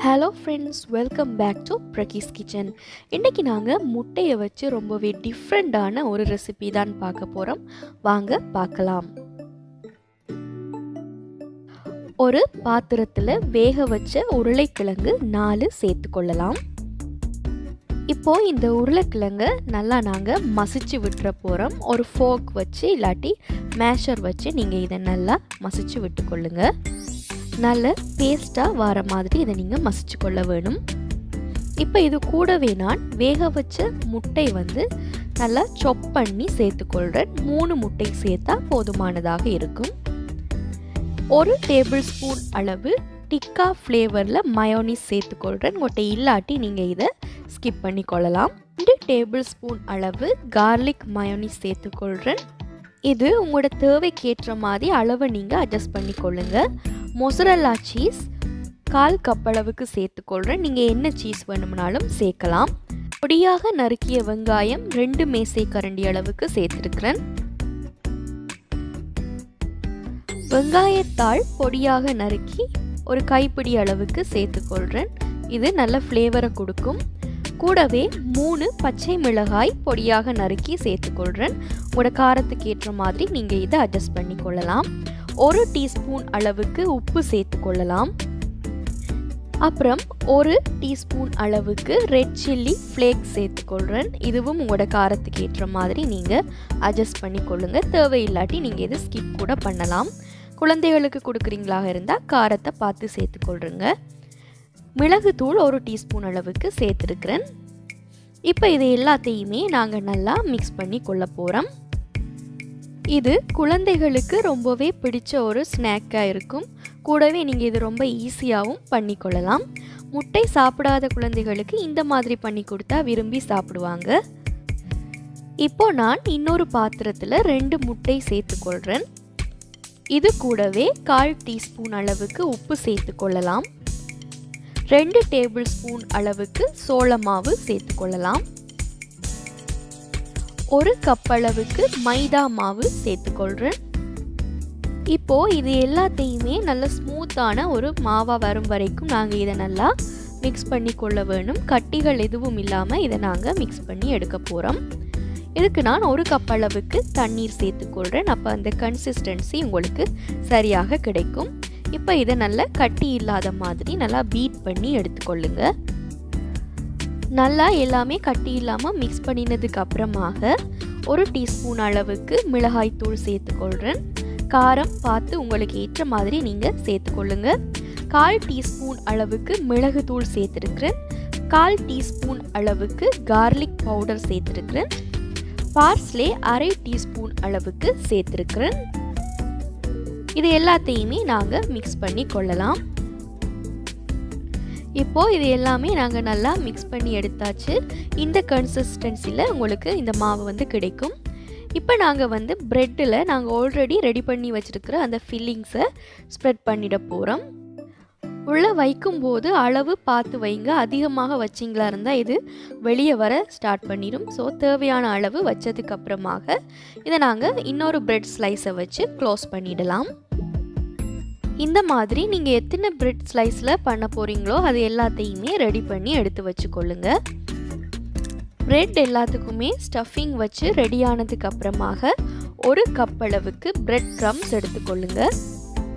Hello friends, welcome back to Prakeesh kitchen. இன்றைக்கி நாங்கள் முட்டையை வச்சு ரொம்பவே டிஃப்ரெண்ட்டான ஒரு ரெசிபி தான் பார்க்க போகிறோம். வாங்க பார்க்கலாம். ஒரு பாத்திரத்தில் வேக வச்ச உருளைக்கிழங்கு 4 சேர்த்துக்கொள்ளலாம். இப்போது இந்த உருளைக்கிழங்கை நல்லா நாங்கள் மசிச்சு விட்டுற போகிறோம். ஒரு ஃபோர்க் வச்சு இல்லாட்டி மேஷர் வச்சு நீங்கள் இதை நல்லா மசிச்சு விட்டுக்கொள்ளுங்க. நல்ல பேஸ்ட்டாக வர மாதிரி இதை நீங்கள் மசிச்சு கொள்ள வேணும். இப்போ இது கூடவே நான் வேக வச்ச முட்டை நல்லா சாப் பண்ணி சேர்த்துக்கொள்கிறேன். 3 முட்டை சேர்த்தா போதுமானதாக இருக்கும். 1 டேபிள் ஸ்பூன் அளவு டிக்கா ஃப்ளேவரில் மயோனிஸ் சேர்த்துக்கொள்கிறேன். முட்டை இல்லாட்டி நீங்கள் இதை ஸ்கிப் பண்ணி கொள்ளலாம். 2 டேபிள் ஸ்பூன் அளவு கார்லிக் மயோனிஸ் சேர்த்துக்கொள்கிறேன். இது உங்களோட தேவைக்கேற்ற மாதிரி அளவை நீங்கள் அட்ஜஸ்ட் பண்ணி கொள்ளுங்கள். மொசரல்லா சீஸ் 1/4 கப் அளவுக்கு சேர்த்துக்கொள்கிறேன். நீங்கள் என்ன சீஸ் வேணும்னாலும் சேர்க்கலாம். பொடியாக நறுக்கிய வெங்காயம் 2 மேசை கரண்டி அளவுக்கு சேர்த்துருக்கிறேன். வெங்காயத்தாள் பொடியாக நறுக்கி ஒரு கைப்பிடி அளவுக்கு சேர்த்துக்கொள்கிறேன். இது நல்ல ஃப்ளேவரை கொடுக்கும். கூடவே 3 பச்சை மிளகாய் பொடியாக நறுக்கி சேர்த்துக்கொள்கிறேன். உங்களோட காரத்துக்கு ஏற்ற மாதிரி நீங்கள் இதை அட்ஜஸ்ட் பண்ணி கொள்ளலாம். 1 டீஸ்பூன் அளவுக்கு உப்பு சேர்த்துக்கொள்ளலாம். அப்புறம் 1 டீஸ்பூன் அளவுக்கு ரெட் சில்லி ஃப்ளேக்ஸ் சேர்த்துக்கொள்கிறேன். இதுவும் உங்களோட காரத்துக்கு ஏற்ற மாதிரி நீங்கள் அட்ஜஸ்ட் பண்ணி கொள்ளுங்கள். தேவையில்லாட்டி நீங்கள் இதை ஸ்கிப் கூட பண்ணலாம். குழந்தைகளுக்கு கொடுக்குறீங்களாக இருந்தால் காரத்தை பார்த்து சேர்த்துக்கொள்ளுங்க. மிளகுத்தூள் 1 டீஸ்பூன் அளவுக்கு சேர்த்துருக்கிறேன். இப்போ இது எல்லாத்தையுமே நாங்கள் நல்லா மிக்ஸ் பண்ணி கொள்ள போகிறோம். இது குழந்தைகளுக்கு ரொம்பவே பிடிச்ச ஒரு ஸ்நாக்காக இருக்கும். கூடவே நீங்கள் இது ரொம்ப ஈஸியாகவும் பண்ணிக்கொள்ளலாம். முட்டை சாப்பிடாத குழந்தைகளுக்கு இந்த மாதிரி பண்ணி கொடுத்தா விரும்பி சாப்பிடுவாங்க. இப்போ நான் இன்னொரு பாத்திரத்தில் 2 முட்டை சேர்த்துக்கொள்கிறேன். இது கூடவே 1/4 டீஸ்பூன் அளவுக்கு உப்பு சேர்த்துக்கொள்ளலாம். 2 டேபிள் ஸ்பூன் அளவுக்கு சோள மாவு சேர்த்துக்கொள்ளலாம். 1 கப் அளவுக்கு மைதா மாவு சேர்த்துக்கொள்கிறேன். இப்போது இது எல்லாத்தையுமே நல்ல ஸ்மூத்தான ஒரு மாவாக வரும் வரைக்கும் நாங்கள் இதை நல்லா மிக்ஸ் பண்ணி கொள்ள வேணும். கட்டிகள் எதுவும் இல்லாமல் இதை நாங்கள் மிக்ஸ் பண்ணி எடுக்க போகிறோம். இதுக்கு நான் 1 கப் அளவுக்கு தண்ணீர் சேர்த்துக்கொள்கிறேன். அப்போ அந்த கன்சிஸ்டன்சி உங்களுக்கு சரியாக கிடைக்கும். இப்போ இதை நல்லா கட்டி இல்லாத மாதிரி நல்லா பீட் பண்ணி எடுத்துக்கொள்ளுங்க. நல்லா எல்லாமே கட்டி இல்லாமல் மிக்ஸ் பண்ணினதுக்கு அப்புறமாக 1 டீஸ்பூன் அளவுக்கு மிளகாய்த்தூள் சேர்த்துக்கொள்கிறேன். காரம் பார்த்து உங்களுக்கு ஏற்ற மாதிரி நீங்கள் சேர்த்துக்கொள்ளுங்க. 1/4 டீஸ்பூன் அளவுக்கு மிளகுத்தூள் சேர்த்துருக்கிறேன். 1/4 டீஸ்பூன் அளவுக்கு கார்லிக் பவுடர் சேர்த்துருக்கிறேன். பார்ஸ்லே 1/2 டீஸ்பூன் அளவுக்கு சேர்த்துருக்கிறேன். இது எல்லாத்தையுமே நாங்கள் மிக்ஸ் பண்ணி கொள்ளலாம். இப்போது இது எல்லாமே நாங்கள் நல்லா மிக்ஸ் பண்ணி எடுத்தாச்சு. இந்த கன்சிஸ்டன்சியில் உங்களுக்கு இந்த மாவு கிடைக்கும். இப்போ நாங்கள் ப்ரெட்டில் நாங்கள் ஆல்ரெடி ரெடி பண்ணி வச்சுருக்கிற அந்த ஃபில்லிங்ஸை ஸ்ப்ரெட் பண்ணிட போகிறோம். உள்ளே வைக்கும்போது அளவு பார்த்து வைங்க. அதிகமாக வச்சிங்களா இருந்தால் இது வெளியே வர ஸ்டார்ட் பண்ணிடும். ஸோ தேவையான அளவு வச்சதுக்கு அப்புறமாக இதை நாங்கள் இன்னொரு பிரெட் ஸ்லைஸை வச்சு க்ளோஸ் பண்ணிடலாம். இந்த மாதிரி நீங்கள் எத்தனை பிரெட் ஸ்லைஸில் பண்ண போகிறீங்களோ அது எல்லாத்தையுமே ரெடி பண்ணி எடுத்து வச்சுக்கொள்ளுங்க. பிரெட் எல்லாத்துக்குமே ஸ்டஃபிங் வச்சு ரெடியானதுக்கு அப்புறமாக 1 கப் அளவுக்கு பிரெட் க்ரம்ஸ் எடுத்துக்கொள்ளுங்க.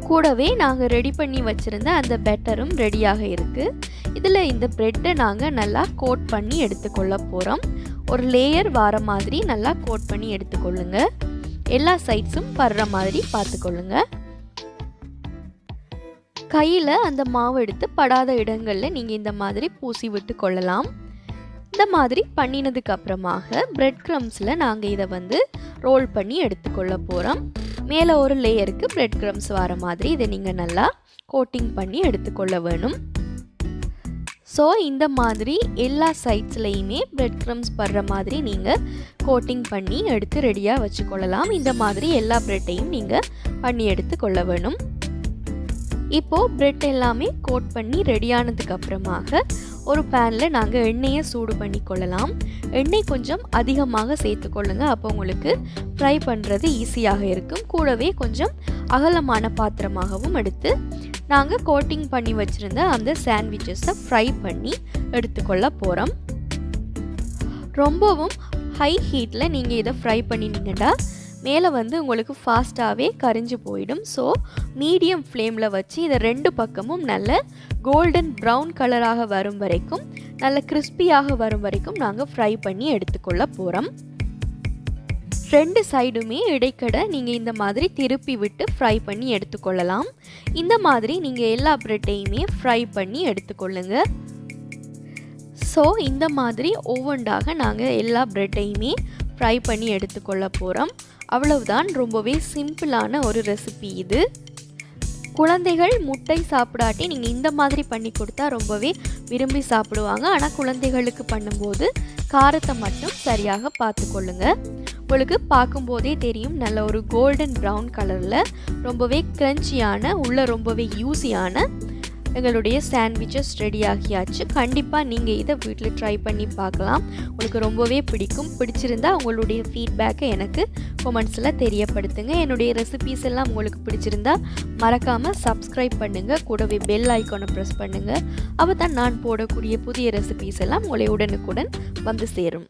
கூடவே நாங்கள் ரெடி பண்ணி வச்சுருந்த அந்த பேட்டரும் ரெடியாக இருக்குது. இதில் இந்த ப்ரெட்டை நாங்கள் நல்லா கோட் பண்ணி எடுத்துக்கொள்ள போகிறோம். ஒரு லேயர் வர மாதிரி நல்லா கோட் பண்ணி எடுத்துக்கொள்ளுங்க. எல்லா சைட்ஸும் படுற மாதிரி பார்த்துக்கொள்ளுங்க. கையில் அந்த மாவு எடுத்து படாத இடங்களில் நீங்கள் இந்த மாதிரி பூசி விட்டு கொள்ளலாம். இந்த மாதிரி பண்ணினதுக்கு அப்புறமாக பிரெட் க்ரம்ஸில் நாங்கள் இதை ரோல் பண்ணி எடுத்துக்கொள்ள போகிறோம். மேலே ஒரு லேயருக்கு பிரெட் க்ரம்ஸ் வர மாதிரி இதை நீங்கள் நல்லா கோட்டிங் பண்ணி எடுத்துக்கொள்ள வேணும். ஸோ இந்த மாதிரி எல்லா சைட்ஸ்லையுமே பிரெட் க்ரம்ஸ் படுற மாதிரி நீங்கள் கோட்டிங் பண்ணி எடுத்து ரெடியாக வச்சுக்கொள்ளலாம். இந்த மாதிரி எல்லா பிரெட்டையும் நீங்கள் பண்ணி எடுத்துக்கொள்ள வேணும். இப்போது பிரெட் எல்லாமே கோட் பண்ணி ரெடியானதுக்கு அப்புறமாக ஒரு பேனில் நாங்கள் எண்ணெயை சூடு பண்ணி கொள்ளலாம். எண்ணெய் கொஞ்சம் அதிகமாக சேர்த்துக்கொள்ளுங்க. அப்போ உங்களுக்கு ஃப்ரை பண்ணுறது ஈஸியாக இருக்கும். கூடவே கொஞ்சம் அகலமான பாத்திரமாகவும் எடுத்து நாங்கள் கோட்டிங் பண்ணி வச்சுருந்த அந்த சாண்ட்விச்சஸை ஃப்ரை பண்ணி எடுத்துக்கொள்ள போகிறோம். ரொம்பவும் ஹை ஹீட்டில் நீங்கள் இதை ஃப்ரை பண்ணினீங்கன்னா மேலே வந்து உங்களுக்கு ஃபாஸ்ட்டாகவே கரிஞ்சு போயிடும். ஸோ மீடியம் ஃப்ளேமில் வச்சு இதை 2 பக்கமும் நல்ல கோல்டன் ப்ரௌன் கலராக வரும் வரைக்கும், நல்ல கிறிஸ்பியாக வரும் வரைக்கும் நாங்கள் ஃப்ரை பண்ணி எடுத்துக்கொள்ள போகிறோம். 2 சைடுமே இடைக்கடை நீங்கள் இந்த மாதிரி திருப்பி விட்டு ஃப்ரை பண்ணி எடுத்துக்கொள்ளலாம். இந்த மாதிரி நீங்கள் எல்லா ப்ரெட்டையுமே ஃப்ரை பண்ணி எடுத்துக்கொள்ளுங்க. ஸோ இந்த மாதிரி ஒவ்வொன்றாக நாங்கள் எல்லா ப்ரெட்டையுமே ஃப்ரை பண்ணி எடுத்துக்கொள்ள போகிறோம். அவ்வளவுதான், ரொம்பவே சிம்பிளான ஒரு ரெசிபி இது. குழந்தைகள் முட்டை சாப்பிடாட்டி நீங்கள் இந்த மாதிரி பண்ணி கொடுத்தா ரொம்பவே விரும்பி சாப்பிடுவாங்க. ஆனால் குழந்தைகளுக்கு பண்ணும்போது காரத்தை மட்டும் சரியாக பார்த்துக்கொள்ளுங்க. உங்களுக்கு பார்க்கும்போதே தெரியும், நல்ல ஒரு கோல்டன் ப்ரௌன் கலரில் ரொம்பவே க்ரன்ச்சியான, உள்ள ரொம்பவே யூஸியான எங்களுடைய சாண்ட்விச்சஸ் ரெடி ஆகியாச்சு. கண்டிப்பாக நீங்கள் இதை வீட்டில் ட்ரை பண்ணி பார்க்கலாம். உங்களுக்கு ரொம்பவே பிடிக்கும். பிடிச்சிருந்தா உங்களுடைய ஃபீட்பேக்கை எனக்கு கமெண்ட்ஸில் தெரியப்படுத்துங்க. என்னுடைய ரெசிபீஸ் எல்லாம் உங்களுக்கு பிடிச்சிருந்தா மறக்காமல் சப்ஸ்கிரைப் பண்ணுங்கள். கூடவே பெல் ஐக்கானை ப்ரெஸ் பண்ணுங்கள். அப்போ தான் நான் போடக்கூடிய புதிய ரெசிபீஸ் எல்லாம் உங்களை உடனுக்குடன் வந்து சேரும்.